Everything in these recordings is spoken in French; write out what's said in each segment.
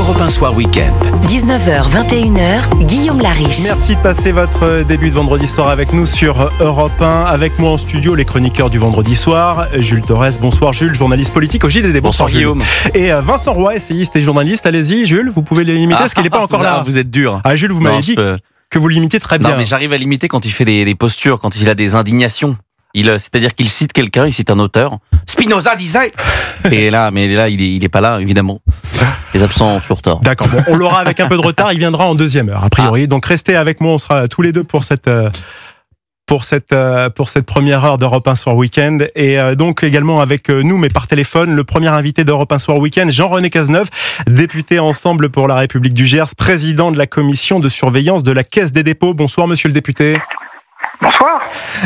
Europe 1 Soir Week-end. 19h, 21h, Guillaume Lariche. Merci de passer votre début de vendredi soir avec nous sur Europe 1. Avec moi en studio, les chroniqueurs du vendredi soir. Jules Torres, bonsoir Jules, journaliste politique au JDD. Bonsoir Guillaume. Et Vincent Roy, essayiste et journaliste. Allez-y Jules, vous pouvez l'imiter parce qu'il n'est pas encore là. Vous êtes dur. Ah Jules, vous m'avez dit que vous l'imitiez très bien. Non mais j'arrive à l'imiter quand il fait des postures, quand il a des indignations. C'est-à-dire qu'il cite quelqu'un, il cite un auteur. Spinoza disait. Et là, il est pas là, évidemment. Les absents ont toujours tort. D'accord, bon, on l'aura avec un peu de retard, il viendra en deuxième heure, a priori. Donc restez avec moi, on sera tous les deux pour cette première heure d'Europe 1 Soir Week-end. Et donc également avec nous, mais par téléphone, le premier invité d'Europe 1 Soir Week-end, Jean-René Cazeneuve, député Ensemble pour la République du Gers, président de la commission de surveillance de la Caisse des dépôts. Bonsoir monsieur le député. Bonsoir.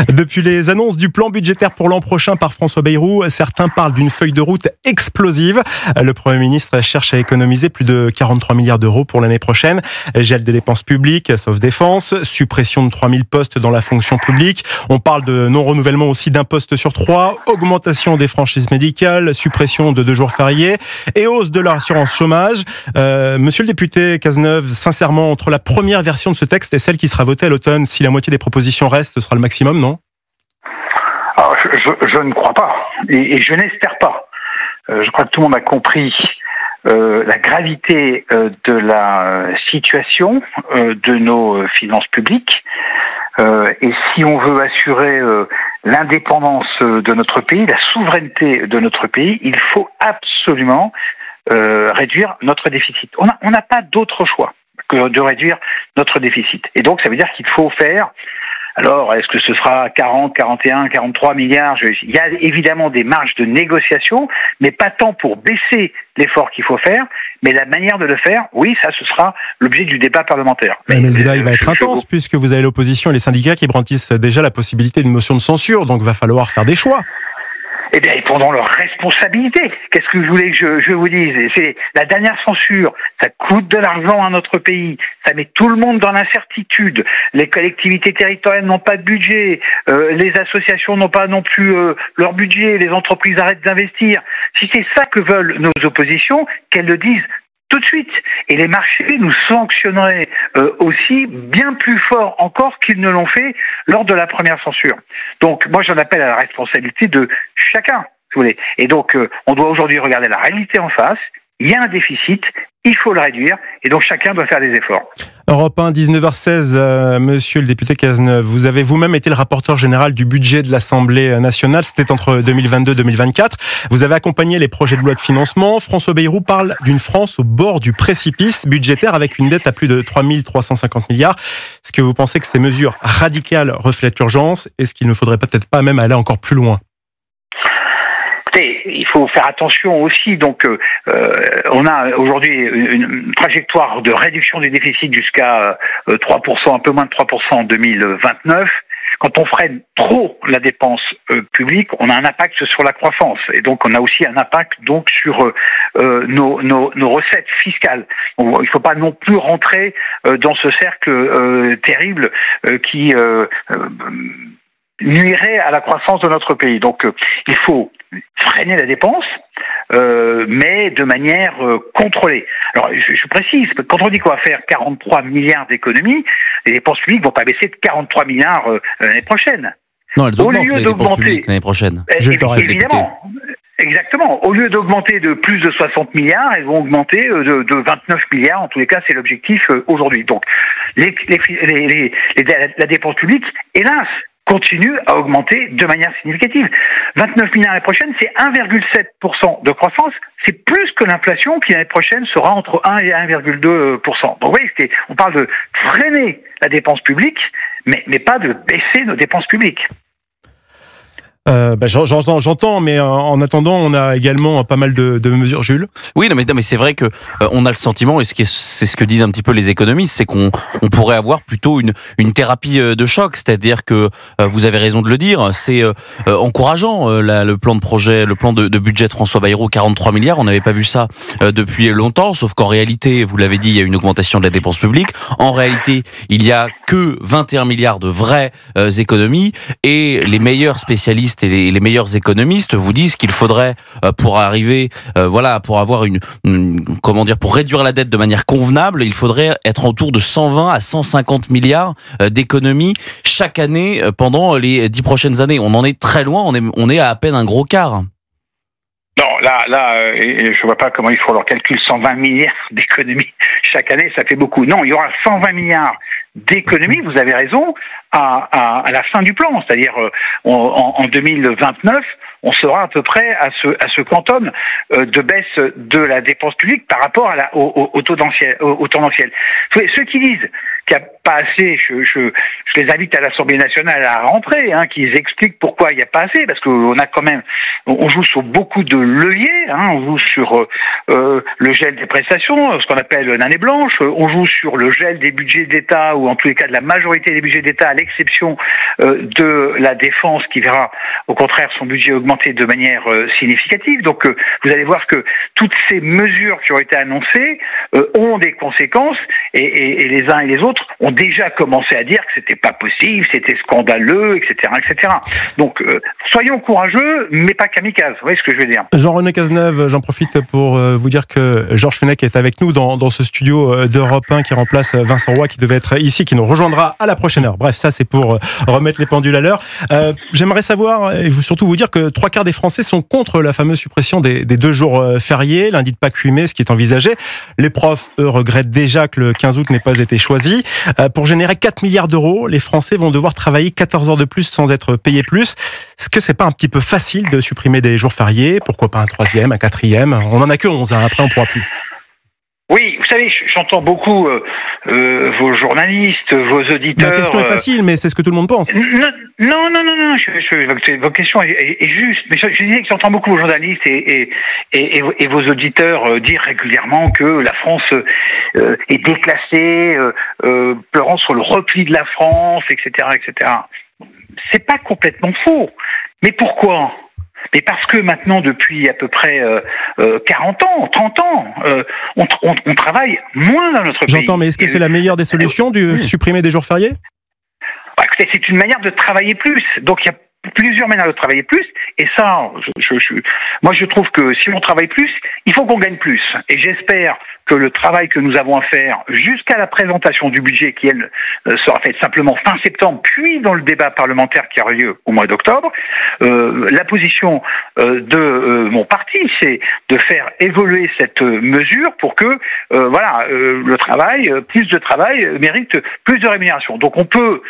Depuis les annonces du plan budgétaire pour l'an prochain par François Bayrou, certains parlent d'une feuille de route explosive. Le Premier ministre cherche à économiser plus de 43 milliards d'euros pour l'année prochaine. Gel des dépenses publiques, sauf défense, suppression de 3000 postes dans la fonction publique. On parle de non-renouvellement aussi d'un poste sur 3, augmentation des franchises médicales, suppression de 2 jours fériés et hausse de l'assurance chômage. Monsieur le député Cazeneuve, sincèrement, entre la première version de ce texte et celle qui sera votée à l'automne, si la moitié des propositions restent, ce sera le maximum, non ? Alors, je ne crois pas, et je n'espère pas. Je crois que tout le monde a compris la gravité de la situation de nos finances publiques. Et si on veut assurer l'indépendance de notre pays, la souveraineté de notre pays, il faut absolument réduire notre déficit. On n'a pas d'autre choix que de réduire notre déficit. Et donc, ça veut dire qu'il faut faire... Alors, est-ce que ce sera 40, 41, 43 milliards ? Il y a évidemment des marges de négociation, mais pas tant pour baisser l'effort qu'il faut faire, mais la manière de le faire, oui, ça, ce sera l'objet du débat parlementaire. Mais le débat, il va être intense, puisque vous avez l'opposition et les syndicats qui brandissent déjà la possibilité d'une motion de censure, donc il va falloir faire des choix. Eh bien, ils prendront leurs responsabilités. Qu'est-ce que vous voulez que je vous dise ? C'est la dernière censure. Ça coûte de l'argent à notre pays. Ça met tout le monde dans l'incertitude. Les collectivités territoriales n'ont pas de budget. Les associations n'ont pas non plus leur budget. Les entreprises arrêtent d'investir. Si c'est ça que veulent nos oppositions, qu'elles le disent tout de suite. Et les marchés nous sanctionneraient aussi bien plus fort encore qu'ils ne l'ont fait lors de la première censure. Donc, moi, j'en appelle à la responsabilité de chacun, si vous voulez. Et donc, on doit aujourd'hui regarder la réalité en face. Il y a un déficit, il faut le réduire, et donc chacun doit faire des efforts. Europe 1, 19h16, monsieur le député Cazeneuve, vous avez vous-même été le rapporteur général du budget de l'Assemblée nationale, c'était entre 2022 et 2024. Vous avez accompagné les projets de loi de financement. François Bayrou parle d'une France au bord du précipice budgétaire avec une dette à plus de 3 350 milliards. Est-ce que vous pensez que ces mesures radicales reflètent l'urgence ? Est-ce qu'il ne faudrait peut-être pas même aller encore plus loin ? Il faut faire attention aussi. Donc, on a aujourd'hui une trajectoire de réduction du déficit jusqu'à 3%, un peu moins de 3% en 2029. Quand on freine trop la dépense publique, on a un impact sur la croissance. Et donc, on a aussi un impact donc sur nos recettes fiscales. Il ne faut pas non plus rentrer dans ce cercle terrible qui nuirait à la croissance de notre pays. Donc, il faut freiner la dépense, mais de manière contrôlée. Alors, je précise, quand on dit qu'on va faire 43 milliards d'économies, les dépenses publiques vont pas baisser de 43 milliards l'année prochaine. Non, elles augmentent les dépenses publiques l'année prochaine. Évidemment. Exactement. Au lieu d'augmenter de plus de 60 milliards, elles vont augmenter de 29 milliards. En tous les cas, c'est l'objectif aujourd'hui. Donc, la dépense publique, hélas, continue à augmenter de manière significative. 29 milliards l'année prochaine, c'est 1,7% de croissance. C'est plus que l'inflation qui l'année prochaine sera entre 1 et 1,2%. Donc oui, on parle de freiner la dépense publique, mais pas de baisser nos dépenses publiques. J'entends, mais en attendant, on a également pas mal de mesures, Jules. Oui, non, mais c'est vrai que on a le sentiment, et c'est ce que disent un petit peu les économistes, c'est qu'on pourrait avoir plutôt une thérapie de choc, c'est-à-dire que vous avez raison de le dire, c'est encourageant le plan de budget de François Bayrou, 43 milliards, on n'avait pas vu ça depuis longtemps, sauf qu'en réalité, vous l'avez dit, il y a une augmentation de la dépense publique. En réalité, il y a que 21 milliards de vraies économies, et les meilleurs spécialistes et les meilleurs économistes vous disent qu'il faudrait pour arriver pour avoir pour réduire la dette de manière convenable, il faudrait être autour de 120 à 150 milliards d'économies chaque année pendant les 10 prochaines années. On en est très loin, on est à peine un gros quart. Non, là, je vois pas comment ils font leur calcul. 120 milliards d'économies chaque année, ça fait beaucoup. Non, il y aura 120 milliards d'économies, vous avez raison, à la fin du plan. C'est-à-dire, en 2029, on sera à peu près à ce quantum de baisse de la dépense publique par rapport au tendanciel. Ceux qui disent qu'il n'y a pas assez, je les invite à l'Assemblée nationale à rentrer, qu'ils expliquent pourquoi il n'y a pas assez, parce qu'on a quand même, on joue sur beaucoup de leviers, on joue sur le gel des prestations, ce qu'on appelle l'année blanche, on joue sur le gel des budgets d'État, ou en tous les cas de la majorité des budgets d'État, à l'exception de la défense qui verra au contraire son budget augmenter de manière significative. Donc vous allez voir que toutes ces mesures qui ont été annoncées ont des conséquences, et les uns et les autres ont déjà commencé à dire que c'était pas possible, c'était scandaleux, etc., etc. Donc soyons courageux, mais pas kamikazes. Vous voyez ce que je veux dire. Jean-René Cazeneuve, j'en profite pour vous dire que Georges Fenech est avec nous dans ce studio d'Europe 1 qui remplace Vincent Roy, qui devait être ici, qui nous rejoindra à la prochaine heure. Bref, ça c'est pour remettre les pendules à l'heure. J'aimerais savoir, et surtout vous dire que 3/4 des Français sont contre la fameuse suppression des 2 jours fériés, lundi de Pâques 8 mai, ce qui est envisagé. Les profs, eux, regrettent déjà que le 15 août n'ait pas été choisi. Pour générer 4 milliards d'euros, les Français vont devoir travailler 14 heures de plus sans être payés plus. Est-ce que c'est pas un petit peu facile de supprimer des jours fériés? Pourquoi pas un 3e, un 4e? On en a que 11, après on pourra plus. Oui, vous savez, j'entends beaucoup vos journalistes, vos auditeurs. Ma question est facile, mais c'est ce que tout le monde pense. Non. Votre question est juste. Mais je disais que j'entends beaucoup vos journalistes et vos auditeurs dire régulièrement que la France est déclassée, pleurant sur le repli de la France, etc., etc. C'est pas complètement faux. Mais pourquoi ? Mais parce que maintenant, depuis à peu près 40 ans, 30 ans, on travaille moins dans notre pays. J'entends, mais est-ce que c'est la meilleure des solutions de supprimer des jours fériés ? C'est une manière de travailler plus. Donc il y a plusieurs manières de travailler plus, et ça, moi je trouve que si on travaille plus, il faut qu'on gagne plus. Et j'espère que le travail que nous avons à faire jusqu'à la présentation du budget, qui elle sera faite simplement fin septembre, puis dans le débat parlementaire qui aura lieu au mois d'octobre, la position de mon parti, c'est de faire évoluer cette mesure pour que le travail, plus de travail, mérite plus de rémunération. Donc on peut,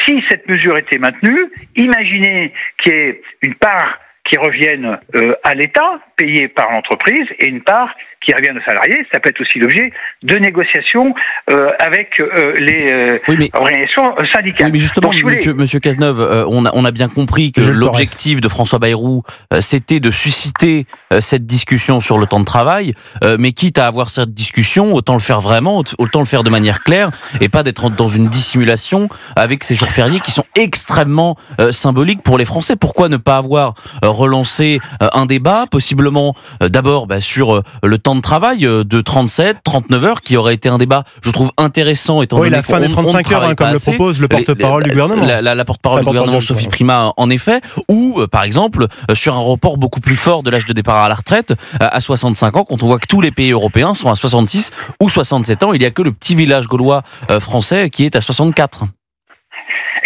si cette mesure était maintenue, imaginer qu'il y ait une part qui revienne à l'État, payée par l'entreprise, et une part qui revienne aux salariés. Ça peut être aussi l'objet de négociations avec les organisations syndicales. Oui, mais justement, donc, monsieur Cazeneuve, on a bien compris que l'objectif de François Bayrou, c'était de susciter cette discussion sur le temps de travail, mais quitte à avoir cette discussion, autant le faire vraiment, autant le faire de manière claire, et pas d'être dans une dissimulation avec ces jours fériés qui sont extrêmement symboliques pour les Français. Pourquoi ne pas avoir relancé un débat, possiblement d'abord sur le temps de travail de 37, 39 heures, qui aurait été un débat, je trouve, intéressant, étant donné la fin des 35 heures, comme le propose le porte-parole du gouvernement. La porte-parole du gouvernement, Sophie Primas, en effet, ou, par exemple, sur un report beaucoup plus fort de l'âge de départ à la retraite à 65 ans, quand on voit que tous les pays européens sont à 66 ou 67 ans, il n'y a que le petit village gaulois français qui est à 64.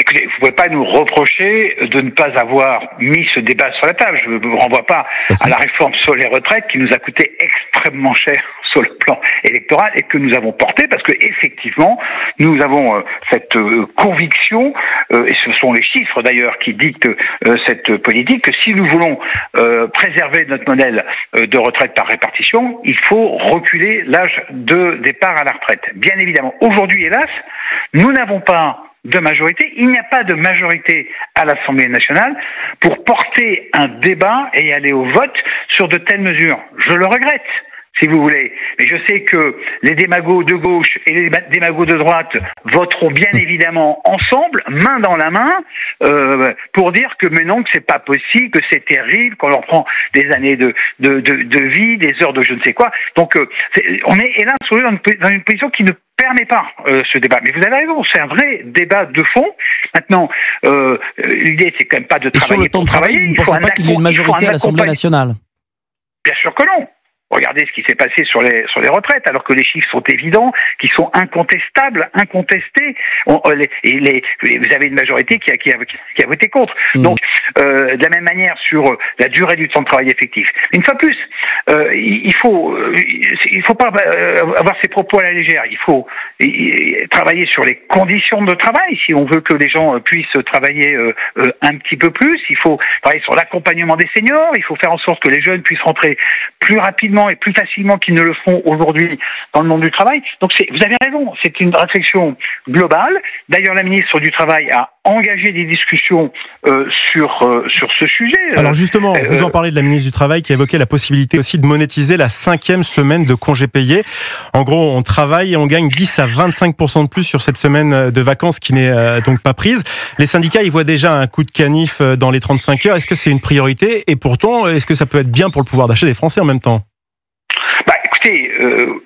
Écoutez, vous ne pouvez pas nous reprocher de ne pas avoir mis ce débat sur la table. Je ne vous renvoie pas à la réforme sur les retraites qui nous a coûté extrêmement cher sur le plan électoral et que nous avons porté parce que effectivement nous avons cette conviction et ce sont les chiffres d'ailleurs qui dictent cette politique que si nous voulons préserver notre modèle de retraite par répartition, il faut reculer l'âge de départ à la retraite. Bien évidemment, aujourd'hui hélas, nous n'avons pas de majorité. Il n'y a pas de majorité à l'Assemblée nationale pour porter un débat et aller au vote sur de telles mesures. Je le regrette, si vous voulez. Mais je sais que les démagos de gauche et les démagos de droite voteront bien évidemment ensemble, main dans la main, pour dire que mais non, que c'est pas possible, que c'est terrible, qu'on leur prend des années de vie, des heures de je ne sais quoi. Donc on est hélas dans une position qui ne permet pas ce débat. Mais vous avez raison, c'est un vrai débat de fond. Maintenant, l'idée c'est quand même pas de travailler. Et sur le temps de travail, vous ne pensez pas qu'il y ait une majorité à l'Assemblée nationale? Bien sûr que non. Regardez ce qui s'est passé sur les retraites, alors que les chiffres sont évidents, qui sont incontestables, incontestés. Vous avez une majorité qui a voté contre. Donc, de la même manière sur la durée du temps de travail effectif. Une fois plus, il faut pas avoir ses propos à la légère. Il faut travailler sur les conditions de travail si on veut que les gens puissent travailler un petit peu plus. Il faut travailler sur l'accompagnement des seniors. Il faut faire en sorte que les jeunes puissent rentrer plus rapidement et plus facilement qu'ils ne le font aujourd'hui dans le monde du travail. Donc vous avez raison, c'est une réflexion globale. D'ailleurs, la ministre du Travail a engagé des discussions sur ce sujet. Alors justement, vous en parlez de la ministre du Travail qui a évoqué la possibilité aussi de monétiser la 5e semaine de congés payés. En gros, on travaille et on gagne 10 à 25% de plus sur cette semaine de vacances qui n'est donc pas prise. Les syndicats, ils voient déjà un coup de canif dans les 35 heures. Est-ce que c'est une priorité? Et pourtant, est-ce que ça peut être bien pour le pouvoir d'achat des Français en même temps?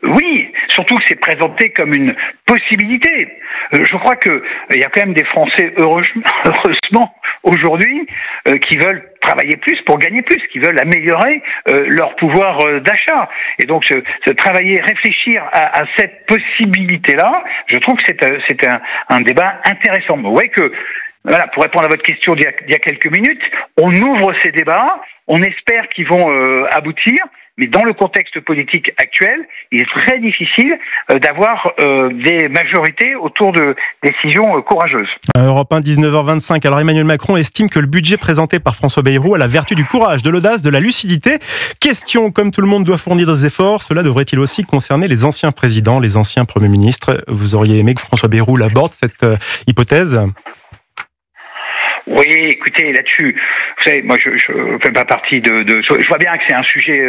Oui, surtout que c'est présenté comme une possibilité. Je crois que il y a quand même des Français, heureusement, aujourd'hui, qui veulent travailler plus pour gagner plus, qui veulent améliorer leur pouvoir d'achat. Et donc, travailler, réfléchir à cette possibilité-là, je trouve que c'est un débat intéressant. Vous voyez que, voilà, pour répondre à votre question d'il y a quelques minutes, on ouvre ces débats, on espère qu'ils vont aboutir. Mais dans le contexte politique actuel, il est très difficile d'avoir des majorités autour de décisions courageuses. Europe 1, 19h25. Alors Emmanuel Macron estime que le budget présenté par François Bayrou a la vertu du courage, de l'audace, de la lucidité. Question, comme tout le monde doit fournir des efforts, cela devrait-il aussi concerner les anciens présidents, les anciens premiers ministres? Vous auriez aimé que François Bayrou l'aborde, cette hypothèse? Oui, écoutez, là-dessus, vous savez, moi, je fais pas partie je vois bien que c'est un sujet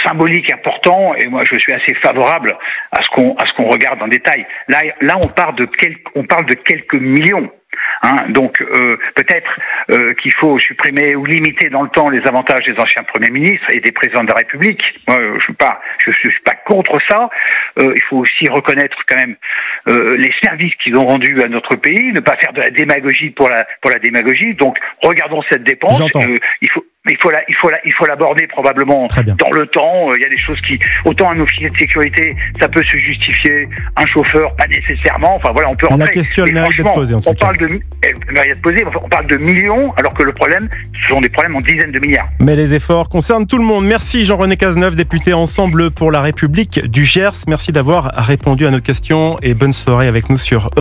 symbolique important, et moi, je suis assez favorable à ce qu'on regarde en détail. Là, on parle de quelques millions. Donc peut-être qu'il faut supprimer ou limiter dans le temps les avantages des anciens premiers ministres et des présidents de la République. Moi, je suis pas contre ça. Il faut aussi reconnaître quand même les services qu'ils ont rendus à notre pays, ne pas faire de la démagogie pour la démagogie. Donc regardons cette dépense. Il faut l'aborder probablement dans le temps. Il y a des choses autant un officier de sécurité, ça peut se justifier, un chauffeur, pas nécessairement. Enfin voilà, on peut rentrer. La question mérite d'être posée en tout cas. On parle de millions, alors que le problème, ce sont des problèmes en dizaines de milliards. Mais les efforts concernent tout le monde. Merci Jean-René Cazeneuve, député Ensemble pour la République du Gers. Merci d'avoir répondu à nos questions et bonne soirée avec nous sur